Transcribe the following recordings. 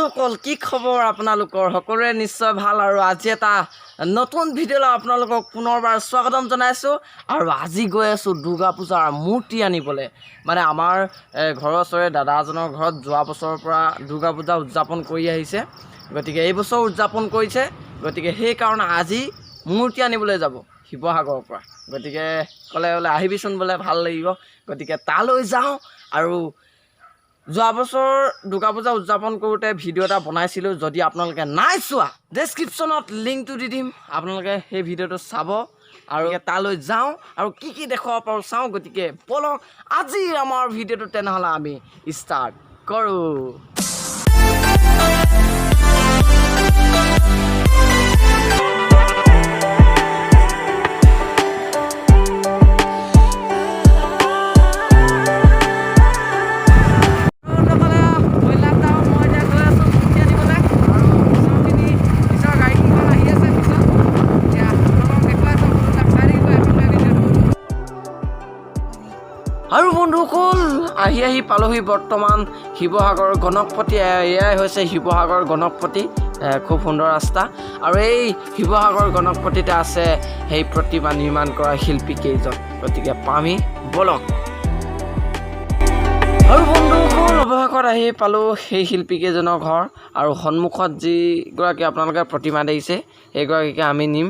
বন্ধুসকল কি খবৰ আপোনালোকৰ সকলোৰে নিশ্চয় ভাল আৰু আজি এটা নতুন ভিডিঅ'লৈ আপোনালোকক পুনৰবাৰ স্বাগতম জনাইছোঁ আৰু আজি গৈ আছোঁ দুৰ্গা পূজাৰ মূৰ্তি আনিবলৈ মানে আমাৰ ঘৰৰ ওচৰৰে দাদা এজনৰ ঘৰত যোৱা বছৰৰ পৰা দুৰ্গা পূজা উদযাপন কৰি আহিছে গতিকে এই বছৰ উদযাপন কৰিছে গতিকে সেইকাৰণে আজি মূৰ্তি আনিবলৈ যাব শিৱসাগৰৰ পৰা গতিকে ক'লে বোলে আহিবিচোন বোলে ভাল লাগিব গতিকে তালৈ যাওঁ আৰু যোৱা বছৰ দুৰ্গা পূজা উদযাপন কৰোঁতে ভিডিঅ' এটা বনাইছিলোঁ যদি আপোনালোকে নাই চোৱা ডেছক্ৰিপশ্যনত লিংকটো দি দিম আপোনালোকে সেই ভিডিঅ'টো চাব আৰু তালৈ যাওঁ আৰু কি কি দেখুৱাব পাৰোঁ চাওঁ গতিকে বলক আজি আমাৰ ভিডিঅ'টো তেনেহ'লে আমি ষ্টাৰ্ট কৰোঁ আৰু বন্ধুসকল আহি পালোহি বৰ্তমান শিৱসাগৰ গণকপতি এয়াই হৈছে শিৱসাগৰ গণকপতি খুব সুন্দৰ ৰাস্তা আৰু এই শিৱসাগৰ গণকপতিতে আছে সেই প্ৰতিমা নিৰ্মাণ কৰা শিল্পী কেইজন গতিকে পামি বলক আৰু বন্ধুসকল অৱশেষত আহি পালোঁ সেই শিল্পী কেইজনৰ ঘৰ আৰু সন্মুখত যিগৰাকী আপোনালোকে প্ৰতিমা দেখিছে সেইগৰাকীকে আমি নিম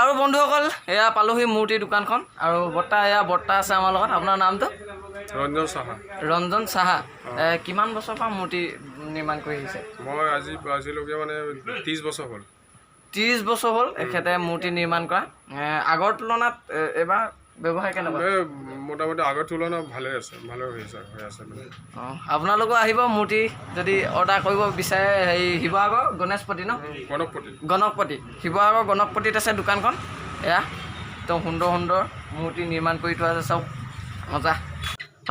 আৰু বন্ধুসকল এয়া পালোহি মূৰ্তিৰ দোকানখন আৰু বৰ্তা আছে আমাৰ লগত আপোনাৰ নামটো ৰঞ্জন চাহা কিমান বছৰৰ পৰা মূৰ্তি নিৰ্মাণ কৰি আহিছে মই আজিলৈকে মানে 30 বছৰ হ'ল 30 বছৰ হ'ল এখেতে মূৰ্তি নিৰ্মাণ কৰা আগৰ তুলনাত এবাৰ ব্যৱসায় কেনেকুৱা মোটামুটি আগৰ তুলনাত ভালে হৈ আছে আপোনালোকো আহিব মূৰ্তি যদি অৰ্ডাৰ কৰিব বিচাৰে হেৰি শিৱসাগৰ গণেশপতি ন গণকপতি শিৱসাগৰ গণকপতিত আছে দোকানখন এয়া একদম সুন্দৰ মূৰ্তি নিৰ্মাণ কৰি থোৱা আছে চব মজা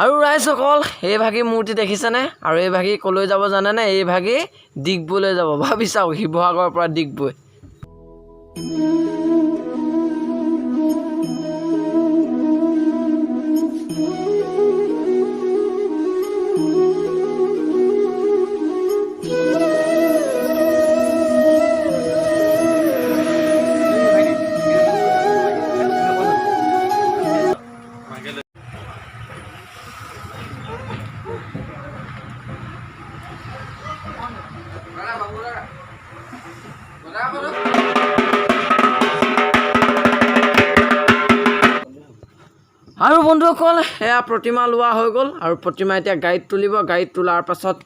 আৰু ৰাইজসকল এই ভাগি মূৰ্তি দেখিছেনে আৰু এই ভাগি ক'লৈ যাব জানেনে এই ভাগি ডিগবৈলৈ যাব ভাবি চাওক শিৱসাগৰৰ পৰা ডিগবৈ আৰু বন্ধুসকল এয়া প্ৰতিমা লোৱা হৈ গ'ল আৰু প্ৰতিমা এতিয়া গাড়ীত তুলিব গাড়ীত তোলাৰ পাছত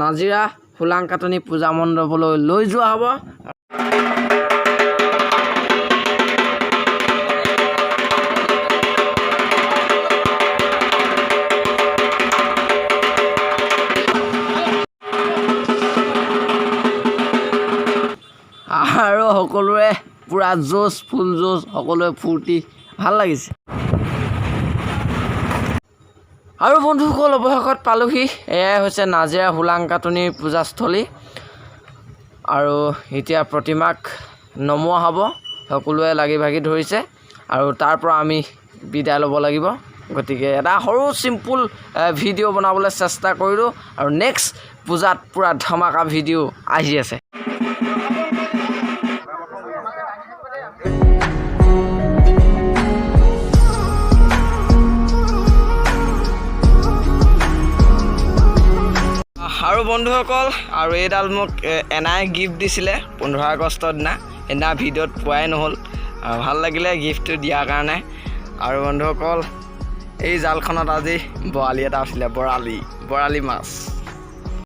নাজিৰা হোলাং কাটনি পূজা মণ্ডপলৈ লৈ যোৱা হ'ব আৰু সকলোৰে পূৰা জোচ ফুল জোচ সকলোৱে ফূৰ্তি ভাল লাগিছে আৰু বন্ধুসকল অৱশেষত পালোহি এয়াই হৈছে নাজিৰা হোলাং কাটনিৰ পূজাস্থলী আৰু এতিয়া প্ৰতিমাক নমোৱা হ'ব সকলোৱে লাগি ভাগি ধৰিছে আৰু তাৰ পৰা আমি বিদায় ল'ব লাগিব গতিকে এটা সৰু চিম্পুল ভিডিঅ' বনাবলৈ চেষ্টা কৰিলোঁ আৰু নেক্সট পূজাত পূৰা ধমাকা ভিডিঅ' আহি আছে আৰু বন্ধুসকল আৰু এইডাল মোক এনাই গিফ্ট দিছিলে 15 আগষ্টৰ দিনা সেইদিনা ভিডিঅ'ত পোৱাই নহ'ল ভাল লাগিলে গিফ্টটো দিয়াৰ কাৰণে আৰু বন্ধুসকল এই জালখনত আজি বৰালি এটা আছিলে বৰালি মাছ